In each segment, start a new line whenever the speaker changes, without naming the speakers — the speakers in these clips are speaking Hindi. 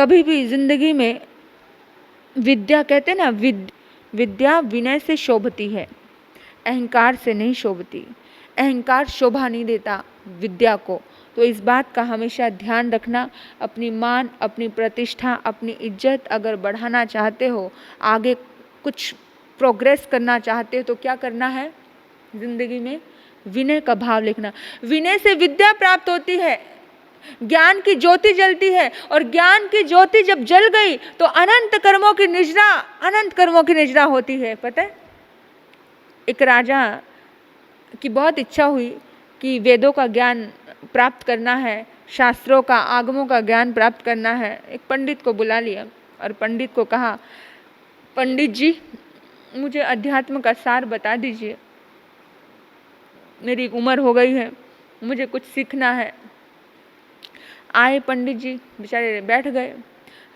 कभी भी जिंदगी में विद्या, कहते ना, विद्या विनय से शोभती है, अहंकार से नहीं शोभती। अहंकार शोभा नहीं देता विद्या को। तो इस बात का हमेशा ध्यान रखना। अपनी मान, अपनी प्रतिष्ठा, अपनी इज्जत अगर बढ़ाना चाहते हो, आगे कुछ प्रोग्रेस करना चाहते हो, तो क्या करना है जिंदगी में? विनय का भाव लिखना। विनय से विद्या प्राप्त होती है, ज्ञान की ज्योति जलती है, और ज्ञान की ज्योति जब जल गई तो अनंत कर्मों की निजरा होती है। पता है, एक राजा की बहुत इच्छा हुई कि वेदों का ज्ञान प्राप्त करना है, शास्त्रों का, आगमों का ज्ञान प्राप्त करना है। एक पंडित को बुला लिया और पंडित को कहा, पंडित जी मुझे अध्यात्म का सार बता दीजिए, मेरी उम्र हो गई है, मुझे कुछ सीखना है। आए पंडित जी, बेचारे बैठ गए।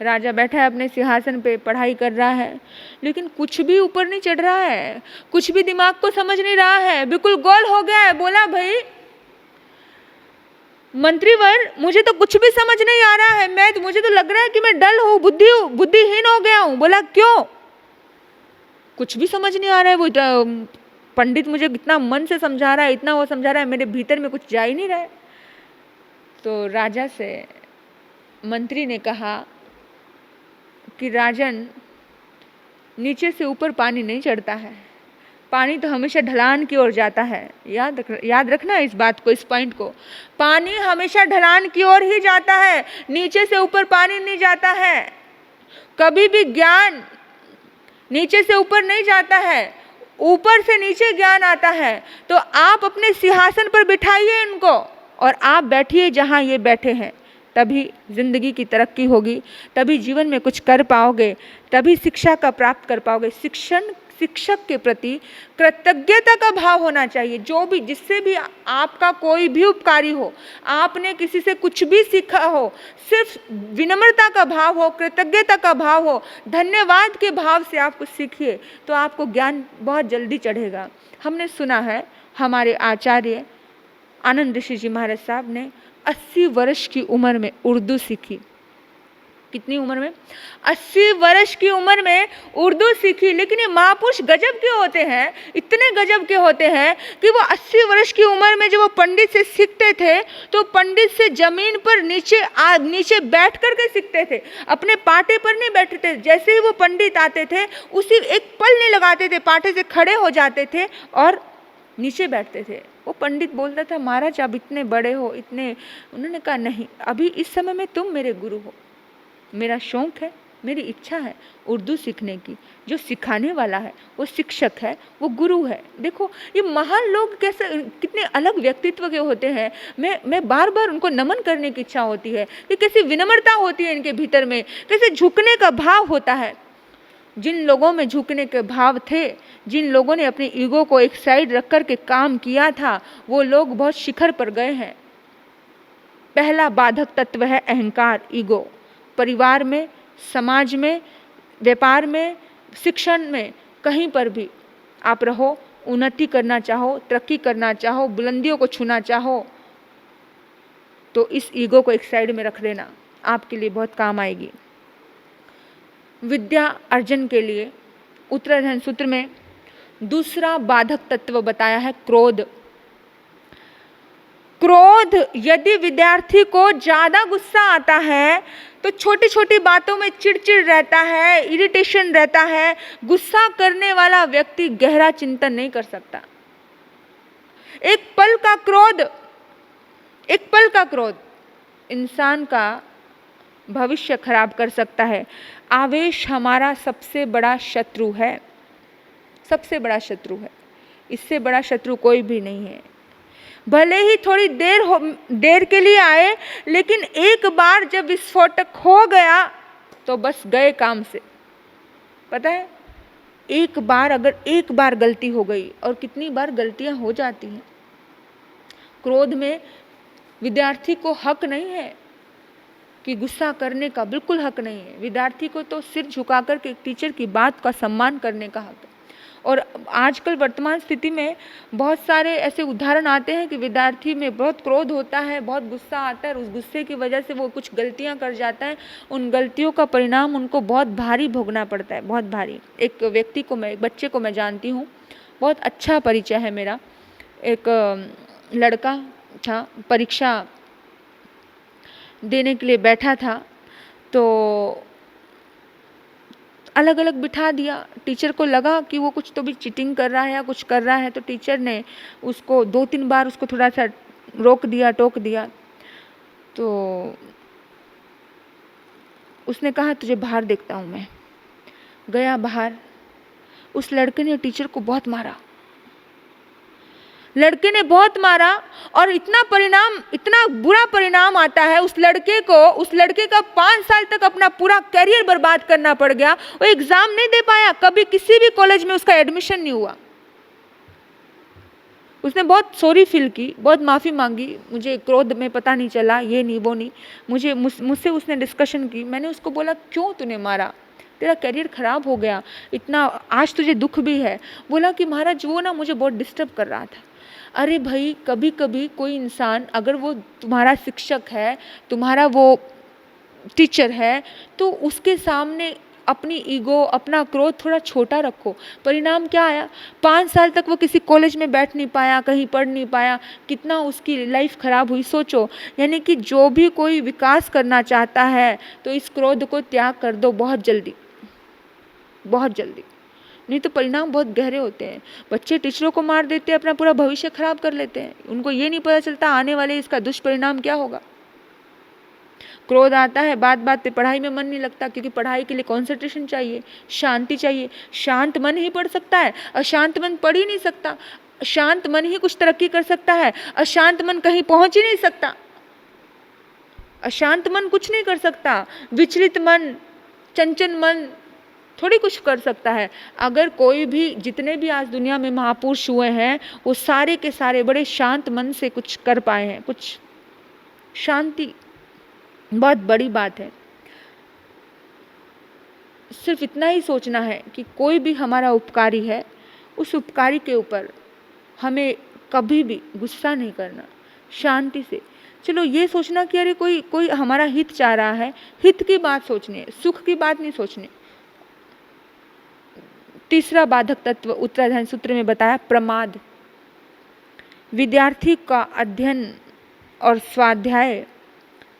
राजा बैठा है अपने सिंहासन पे, पढ़ाई कर रहा है, लेकिन कुछ भी ऊपर नहीं चढ़ रहा है, कुछ भी दिमाग को समझ नहीं रहा है, बिल्कुल गोल हो गया है। बोला, भाई मंत्रीवर, मुझे तो कुछ भी समझ नहीं आ रहा है, मुझे तो लग रहा है कि मैं डल हूँ, बुद्धिहीन हो गया हूँ। बोला, क्यों? कुछ भी समझ नहीं आ रहा है। वो पंडित मुझे इतना मन से समझा रहा है, इतना वो समझा रहा है, मेरे भीतर में कुछ जा ही नहीं रहा है। तो राजा से मंत्री ने कहा कि राजन, नीचे से ऊपर पानी नहीं चढ़ता है, पानी तो हमेशा ढलान की ओर जाता है। याद रखना इस बात को, इस पॉइंट को। पानी हमेशा ढलान की ओर ही जाता है, नीचे से ऊपर पानी नहीं जाता है। कभी भी ज्ञान नीचे से ऊपर नहीं जाता है, ऊपर से नीचे ज्ञान आता है। तो आप अपने सिंहासन पर बिठाइए इनको और आप बैठिए जहाँ ये बैठे हैं, तभी जिंदगी की तरक्की होगी, तभी जीवन में कुछ कर पाओगे, तभी शिक्षा का प्राप्त कर पाओगे। शिक्षक के प्रति कृतज्ञता का भाव होना चाहिए। जो भी, जिससे भी आपका कोई भी उपकारी हो, आपने किसी से कुछ भी सीखा हो, सिर्फ विनम्रता का भाव हो, कृतज्ञता का भाव हो, धन्यवाद के भाव से आप कुछ सीखिए, तो आपको ज्ञान बहुत जल्दी चढ़ेगा। हमने सुना है, हमारे आचार्य आनंद ऋषि जी महाराज साहब ने 80 वर्ष की उम्र में उर्दू सीखी। कितनी उम्र में? 80 वर्ष की उम्र में उर्दू सीखी। लेकिन ये महापुरुष गजब के होते हैं, इतने गजब के होते हैं कि वो 80 वर्ष की उम्र में जब वो पंडित से सीखते थे, तो पंडित से जमीन पर नीचे बैठ करके सीखते थे, अपने पाटे पर नहीं बैठते थे। जैसे ही वो पंडित आते थे, उसी एक पल नहीं लगाते थे, पाटे से खड़े हो जाते थे और नीचे बैठते थे। वो पंडित बोलता था, महाराज आप इतने बड़े हो, इतने। उन्होंने कहा, नहीं, अभी इस समय में तुम मेरे गुरु हो, मेरा शौक है, मेरी इच्छा है उर्दू सीखने की। जो सिखाने वाला है वो शिक्षक है, वो गुरु है। देखो ये महान लोग कैसे, कितने अलग व्यक्तित्व के होते हैं। मैं बार बार उनको नमन करने की इच्छा होती है कि कैसी विनम्रता होती है इनके भीतर में, कैसे झुकने का भाव होता है। जिन लोगों में झुकने के भाव थे, जिन लोगों ने अपनी ईगो को एक साइड रख कर के काम किया था, वो लोग बहुत शिखर पर गए हैं। पहला बाधक तत्व है अहंकार, ईगो। परिवार में, समाज में, व्यापार में, शिक्षण में, कहीं पर भी आप रहो, उन्नति करना चाहो, तरक्की करना चाहो, बुलंदियों को छूना चाहो, तो इस ईगो को एक साइड में रख देना, आपके लिए बहुत काम आएगी। विद्या अर्जन के लिए उत्तराधर्म सूत्र में दूसरा बाधक तत्व बताया है क्रोध। क्रोध, यदि विद्यार्थी को ज्यादा गुस्सा आता है तो छोटी छोटी बातों में चिड़चिड़ रहता है, इरिटेशन रहता है। गुस्सा करने वाला व्यक्ति गहरा चिंतन नहीं कर सकता। एक पल का क्रोध इंसान का भविष्य खराब कर सकता है। आवेश हमारा सबसे बड़ा शत्रु है, सबसे बड़ा शत्रु है। इससे बड़ा शत्रु कोई भी नहीं है। भले ही थोड़ी देर के लिए आए, लेकिन एक बार जब विस्फोटक हो गया तो बस गए काम से। पता है, अगर एक बार गलती हो गई, और कितनी बार गलतियां हो जाती हैं। क्रोध में विद्यार्थी को हक नहीं है कि गुस्सा करने का, बिल्कुल हक नहीं है। विद्यार्थी को तो सिर झुकाकर के टीचर की बात का सम्मान करने का हक है। और आजकल वर्तमान स्थिति में बहुत सारे ऐसे उदाहरण आते हैं कि विद्यार्थी में बहुत क्रोध होता है, बहुत गुस्सा आता है, और उस गुस्से की वजह से वो कुछ गलतियां कर जाता है। उन गलतियों का परिणाम उनको बहुत भारी भोगना पड़ता है, बहुत भारी। एक व्यक्ति को मैं, एक बच्चे को मैं जानती हूँ, बहुत अच्छा परिचय है मेरा। एक लड़का था, परीक्षा देने के लिए बैठा था, तो अलग अलग बिठा दिया। टीचर को लगा कि वो कुछ तो भी चीटिंग कर रहा है या कुछ कर रहा है, तो टीचर ने उसको 2-3 बार उसको थोड़ा सा रोक दिया, टोक दिया। तो उसने कहा तुझे बाहर देखता हूँ मैं। गया बाहर, उस लड़के ने टीचर को बहुत मारा, लड़के ने बहुत मारा, और इतना बुरा परिणाम आता है उस लड़के का 5 साल तक अपना पूरा करियर बर्बाद करना पड़ गया। वो एग्जाम नहीं दे पाया, कभी किसी भी कॉलेज में उसका एडमिशन नहीं हुआ। उसने बहुत सॉरी फील की, बहुत माफ़ी मांगी, मुझे क्रोध में पता नहीं चला, ये नहीं वो नहीं, मुझसे उसने डिस्कशन की। मैंने उसको बोला क्यों तूने मारा, तेरा करियर ख़राब हो गया, इतना आज तुझे दुख भी है। बोला कि महाराज वो ना मुझे बहुत डिस्टर्ब कर रहा था। अरे भाई, कभी कभी कोई इंसान, अगर वो तुम्हारा शिक्षक है, तुम्हारा वो टीचर है, तो उसके सामने अपनी ईगो, अपना क्रोध थोड़ा छोटा रखो। परिणाम क्या आया, 5 साल तक वो किसी कॉलेज में बैठ नहीं पाया, कहीं पढ़ नहीं पाया, कितना उसकी लाइफ खराब हुई सोचो। यानी कि जो भी कोई विकास करना चाहता है तो इस क्रोध को त्याग कर दो बहुत जल्दी, बहुत जल्दी, नहीं तो परिणाम बहुत गहरे होते हैं। बच्चे टीचरों को मार देते हैं, अपना पूरा भविष्य खराब कर लेते हैं, उनको ये नहीं पता चलता आने वाले इसका दुष्परिणाम क्या होगा। क्रोध आता है, बात बात पे पढ़ाई में मन नहीं लगता, क्योंकि पढ़ाई के लिए कंसंट्रेशन चाहिए, शांति चाहिए। शांत मन ही पढ़ सकता है, अशांत मन पढ़ ही नहीं सकता। शांत मन ही कुछ तरक्की कर सकता है, अशांत मन कहीं पहुंच ही नहीं सकता। अशांत मन कुछ नहीं कर सकता, विचलित मन, चंचल मन थोड़ी कुछ कर सकता है। अगर कोई भी, जितने भी आज दुनिया में महापुरुष हुए हैं, वो सारे के सारे बड़े शांत मन से कुछ कर पाए हैं। कुछ शांति बहुत बड़ी बात है। सिर्फ इतना ही सोचना है कि कोई भी हमारा उपकारी है, उस उपकारी के ऊपर हमें कभी भी गुस्सा नहीं करना, शांति से। चलो ये सोचना कि अरे कोई हमारा हित चाह रहा है, हित की बात सोचनी है, सुख की बात नहीं सोचनी। तीसरा बाधक तत्व उत्तराधान सूत्र में बताया, प्रमाद। विद्यार्थी का अध्ययन और स्वाध्याय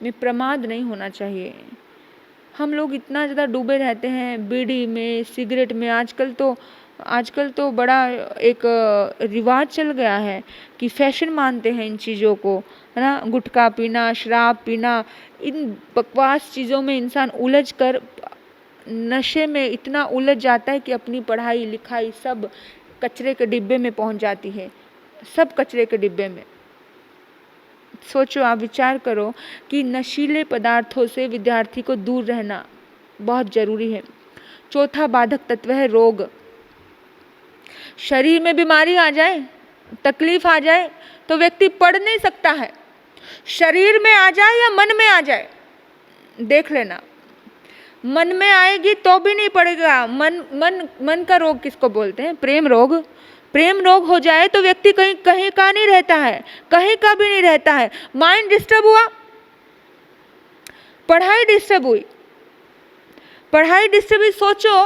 में प्रमाद नहीं होना चाहिए। हम लोग इतना ज़्यादा डूबे रहते हैं बीड़ी में, सिगरेट में। आजकल तो बड़ा एक रिवाज चल गया है कि फैशन मानते हैं इन चीज़ों को, है ना। गुटखा पीना, शराब पीना, इन बकवास चीज़ों में इंसान उलझ कर, नशे में इतना उलझ जाता है कि अपनी पढ़ाई लिखाई सब कचरे के डिब्बे में पहुंच जाती है, सब कचरे के डिब्बे में। सोचो, आप विचार करो कि नशीले पदार्थों से विद्यार्थी को दूर रहना बहुत जरूरी है। चौथा बाधक तत्व है रोग। शरीर में बीमारी आ जाए, तकलीफ आ जाए तो व्यक्ति पढ़ नहीं सकता है। शरीर में आ जाए या मन में आ जाए, देख लेना। मन में आएगी तो भी नहीं पड़ेगा। मन का रोग किसको बोलते हैं? प्रेम रोग। प्रेम रोग हो जाए तो व्यक्ति कहीं का नहीं रहता है, कहीं का भी नहीं रहता है। माइंड डिस्टर्ब हुआ, पढ़ाई डिस्टर्ब हुई, पढ़ाई डिस्टर्ब हुई। सोचो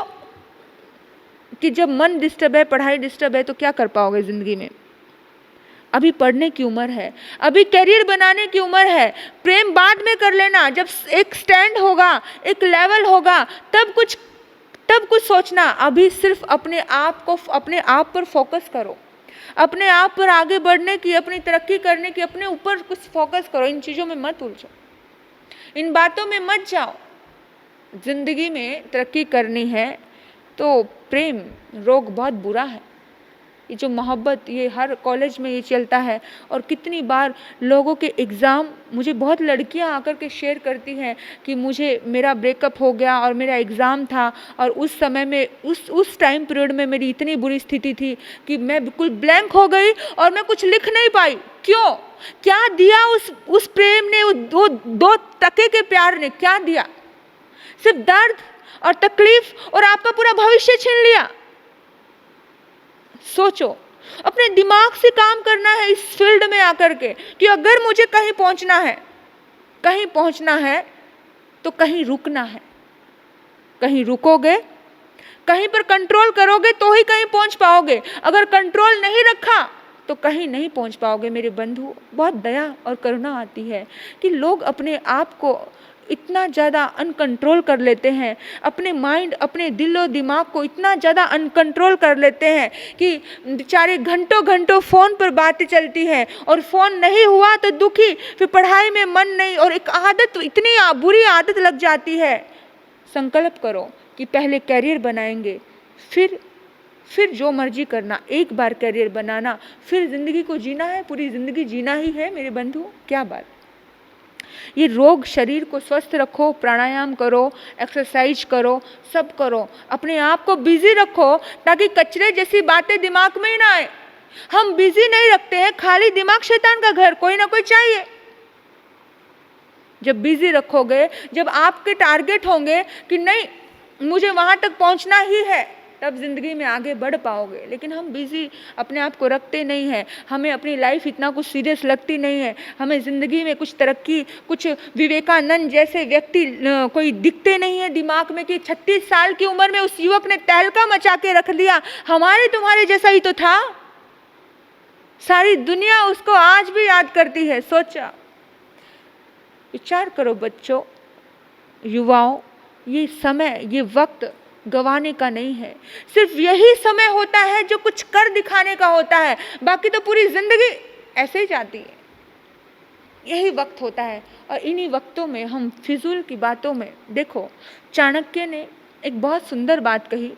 कि जब मन डिस्टर्ब है, पढ़ाई डिस्टर्ब है, तो क्या कर पाओगे जिंदगी में? अभी पढ़ने की उम्र है, अभी करियर बनाने की उम्र है। प्रेम बाद में कर लेना, जब एक स्टैंड होगा, एक लेवल होगा, तब कुछ सोचना। अभी सिर्फ अपने आप पर फोकस करो, अपने आप पर आगे बढ़ने की, अपनी तरक्की करने की, अपने ऊपर कुछ फोकस करो। इन चीज़ों में मत उलझो, इन बातों में मत जाओ। जिंदगी में तरक्की करनी है तो प्रेम रोग बहुत बुरा है। ये जो मोहब्बत, ये हर कॉलेज में ये चलता है। और कितनी बार लोगों के एग्ज़ाम, मुझे बहुत लड़कियां आकर के शेयर करती हैं कि मेरा ब्रेकअप हो गया और मेरा एग्ज़ाम था, और उस समय में उस टाइम पीरियड में मेरी इतनी बुरी स्थिति थी कि मैं बिल्कुल ब्लैंक हो गई और मैं कुछ लिख नहीं पाई। क्यों? क्या दिया उस प्रेम ने, वो 2 टके के प्यार ने क्या दिया? सिर्फ दर्द और तकलीफ, और आपका पूरा भविष्य छीन लिया। सोचो, अपने दिमाग से काम करना है इस फील्ड में आकर के कि अगर मुझे कहीं पहुंचना है तो कहीं रुकना है। कहीं रुकोगे, कहीं पर कंट्रोल करोगे तो ही कहीं पहुंच पाओगे। अगर कंट्रोल नहीं रखा तो कहीं नहीं पहुंच पाओगे। मेरे बंधु, बहुत दया और करुणा आती है कि लोग अपने आप को इतना ज़्यादा अनकंट्रोल कर लेते हैं, अपने माइंड, अपने दिलो दिमाग को इतना ज़्यादा अनकंट्रोल कर लेते हैं कि बेचारे घंटों घंटों फ़ोन पर बातें चलती हैं और फ़ोन नहीं हुआ तो दुखी, फिर पढ़ाई में मन नहीं, और एक आदत, इतनी बुरी आदत लग जाती है। संकल्प करो कि पहले कैरियर बनाएंगे, फिर जो मर्जी करना। एक बार कैरियर बनाना, फिर ज़िंदगी को जीना है, पूरी ज़िंदगी जीना ही है मेरे बंधु। क्या बात। ये रोग, शरीर को स्वस्थ रखो, प्राणायाम करो, एक्सरसाइज करो, सब करो, अपने आप को बिजी रखो ताकि कचरे जैसी बातें दिमाग में ही ना आए। हम बिजी नहीं रखते हैं, खाली दिमाग शैतान का घर, कोई ना कोई चाहिए। जब बिजी रखोगे, जब आपके टारगेट होंगे कि नहीं मुझे वहां तक पहुंचना ही है, तब जिंदगी में आगे बढ़ पाओगे। लेकिन हम बिजी अपने आप को रखते नहीं हैं, हमें अपनी लाइफ इतना कुछ सीरियस लगती नहीं है, हमें ज़िंदगी में कुछ तरक्की, कुछ विवेकानंद जैसे व्यक्ति कोई दिखते नहीं है दिमाग में कि 36 साल की उम्र में उस युवक ने तहलका मचा के रख दिया। हमारे तुम्हारे जैसा ही तो था, सारी दुनिया उसको आज भी याद करती है। सोचा, विचार करो बच्चों, युवाओं, ये समय, ये वक्त गंवाने का नहीं है। सिर्फ यही समय होता है जो कुछ कर दिखाने का होता है, बाकी तो पूरी जिंदगी ऐसे ही जाती है। यही वक्त होता है और इन्हीं वक्तों में हम फिजूल की बातों में, देखो चाणक्य ने एक बहुत सुंदर बात कही।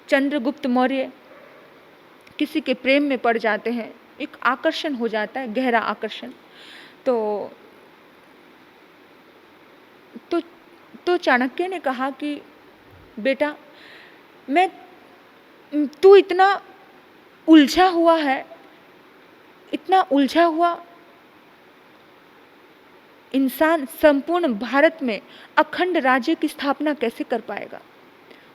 चंद्रगुप्त मौर्य किसी के प्रेम में पड़ जाते हैं, एक आकर्षण हो जाता है, गहरा आकर्षण। तो चाणक्य ने कहा कि बेटा, तू इतना उलझा हुआ है, इतना उलझा हुआ इंसान संपूर्ण भारत में अखंड राज्य की स्थापना कैसे कर पाएगा।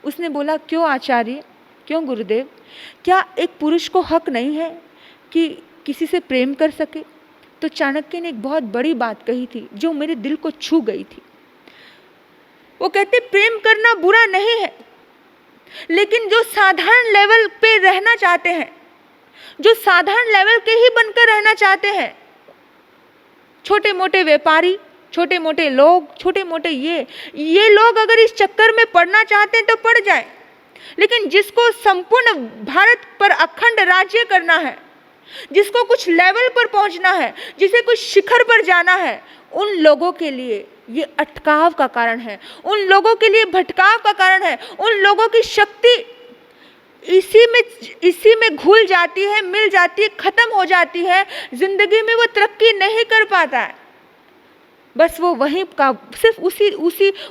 उसने बोला, क्यों आचार्य, क्यों गुरुदेव, क्या एक पुरुष को हक नहीं है कि किसी से प्रेम कर सके? तो चाणक्य ने एक बहुत बड़ी बात कही थी जो मेरे दिल को छू गई थी। वो कहते, प्रेम करना बुरा नहीं है, लेकिन जो साधारण लेवल पे रहना चाहते हैं, जो साधारण लेवल के ही बनकर रहना चाहते हैं, छोटे मोटे व्यापारी, छोटे मोटे लोग, छोटे मोटे ये लोग अगर इस चक्कर में पड़ना चाहते हैं तो पड़ जाए, लेकिन जिसको संपूर्ण भारत पर अखंड राज्य करना है, जिसको कुछ लेवल पर पहुंचना है, जिसे कुछ शिखर पर जाना है, उन लोगों के लिए ये अटकाव का कारण है, उन लोगों के लिए भटकाव का कारण है। उन लोगों की शक्ति इसी में घुल जाती है, मिल जाती है, खत्म हो जाती है। जिंदगी में वो तरक्की नहीं कर पाता है, बस वो वहीं का सिर्फ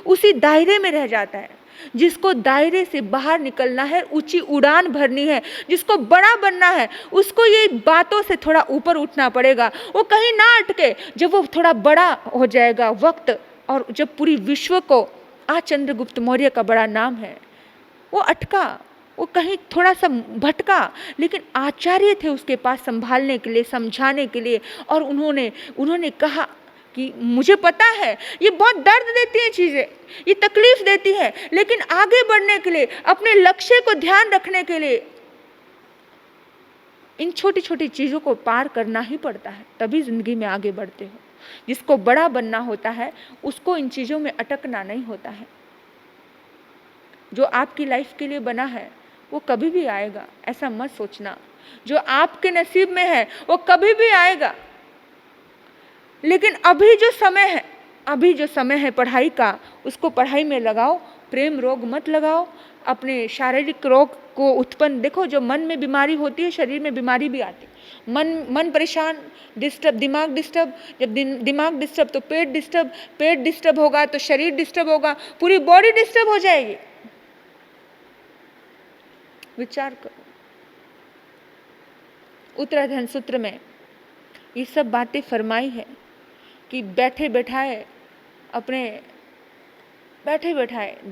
उसी दायरे में रह जाता है। जिसको दायरे से बाहर निकलना है, ऊंची उड़ान भरनी है, जिसको बड़ा बनना है, उसको ये बातों से थोड़ा ऊपर उठना पड़ेगा। वो कहीं ना अटके। जब वो थोड़ा बड़ा हो जाएगा वक्त, और जब पूरी विश्व को, आज चंद्रगुप्त मौर्य का बड़ा नाम है, वो अटका, वो कहीं थोड़ा सा भटका, लेकिन आचार्य थे उसके पास संभालने के लिए, समझाने के लिए। और उन्होंने कहा कि मुझे पता है ये बहुत दर्द देती हैं चीज़ें, ये तकलीफ देती है, लेकिन आगे बढ़ने के लिए, अपने लक्ष्य को ध्यान रखने के लिए इन छोटी छोटी चीज़ों को पार करना ही पड़ता है, तभी जिंदगी में आगे बढ़ते हो। जिसको बड़ा बनना होता है उसको इन चीज़ों में अटकना नहीं होता है। जो आपकी लाइफ के लिए बना है वो कभी भी आएगा, ऐसा मत सोचना। जो आपके नसीब में है वो कभी भी आएगा, लेकिन अभी जो समय है पढ़ाई का, उसको पढ़ाई में लगाओ। प्रेम रोग मत लगाओ। अपने शारीरिक रोग को उत्पन्न, देखो जो मन में बीमारी होती है, शरीर में बीमारी भी आती है। मन परेशान, डिस्टर्ब, दिमाग डिस्टर्ब, जब दिमाग डिस्टर्ब तो पेट डिस्टर्ब होगा तो शरीर डिस्टर्ब होगा, पूरी बॉडी डिस्टर्ब हो जाएगी। विचार करो। उत्तराधन सूत्र में ये सब बातें फरमाई है कि बैठे बैठाए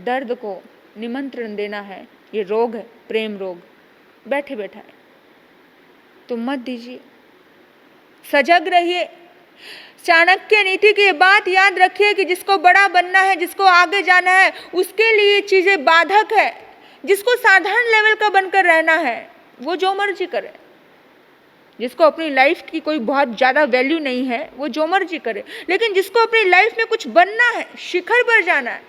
दर्द को निमंत्रण देना है। ये रोग है, प्रेम रोग। बैठे बैठाए तो मत दीजिए। सजग रहिए। चाणक्य नीति की बात याद रखिए कि जिसको बड़ा बनना है, जिसको आगे जाना है, उसके लिए चीजें बाधक है। जिसको साधारण लेवल का बनकर रहना है वो जो मर्जी करे। जिसको अपनी लाइफ की कोई बहुत ज्यादा वैल्यू नहीं है वो जो मर्जी करे, लेकिन जिसको अपनी लाइफ में कुछ बनना है, शिखर पर जाना है,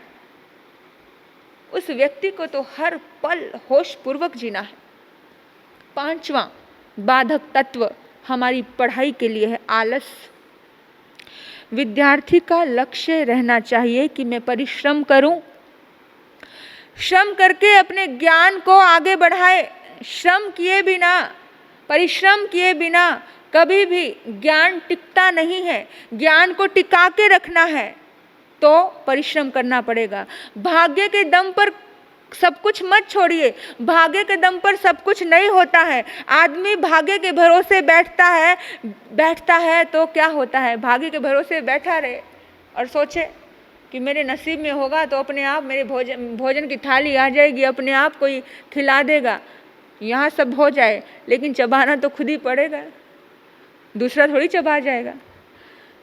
उस व्यक्ति को तो हर पल होश पूर्वक जीना है। 5वां बाधक तत्व हमारी पढ़ाई के लिए है आलस। विद्यार्थी का लक्ष्य रहना चाहिए कि मैं परिश्रम करूं, श्रम करके अपने ज्ञान को आगे बढ़ाए। श्रम किए बिना, परिश्रम किए बिना कभी भी ज्ञान टिकता नहीं है। ज्ञान को टिका के रखना है तो परिश्रम करना पड़ेगा। भाग्य के दम पर सब कुछ मत छोड़िए। भाग्य के दम पर सब कुछ नहीं होता है। आदमी भाग्य के भरोसे बैठता है तो क्या होता है, भाग्य के भरोसे बैठा रहे और सोचे कि मेरे नसीब में होगा तो अपने आप मेरे भोजन की थाली आ जाएगी, अपने आप कोई खिला देगा, यहाँ सब हो जाए, लेकिन चबाना तो खुद ही पड़ेगा, दूसरा थोड़ी चबा जाएगा।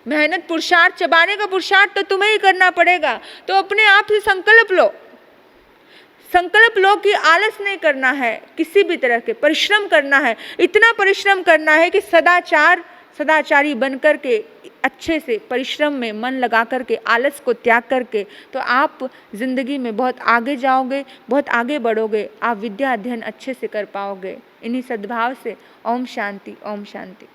मेहनत पुरुषार्थ, चबाने का पुरुषार्थ तो तुम्हें ही करना पड़ेगा। तो अपने आप ही संकल्प लो कि आलस नहीं करना है, किसी भी तरह के परिश्रम करना है। इतना परिश्रम करना है कि सदाचारी बन करके अच्छे से परिश्रम में मन लगा करके, आलस को त्याग करके, तो आप जिंदगी में बहुत आगे जाओगे, बहुत आगे बढ़ोगे। आप विद्या अध्ययन अच्छे से कर पाओगे। इन्हीं सद्भाव से ओम शांति, ओम शांति।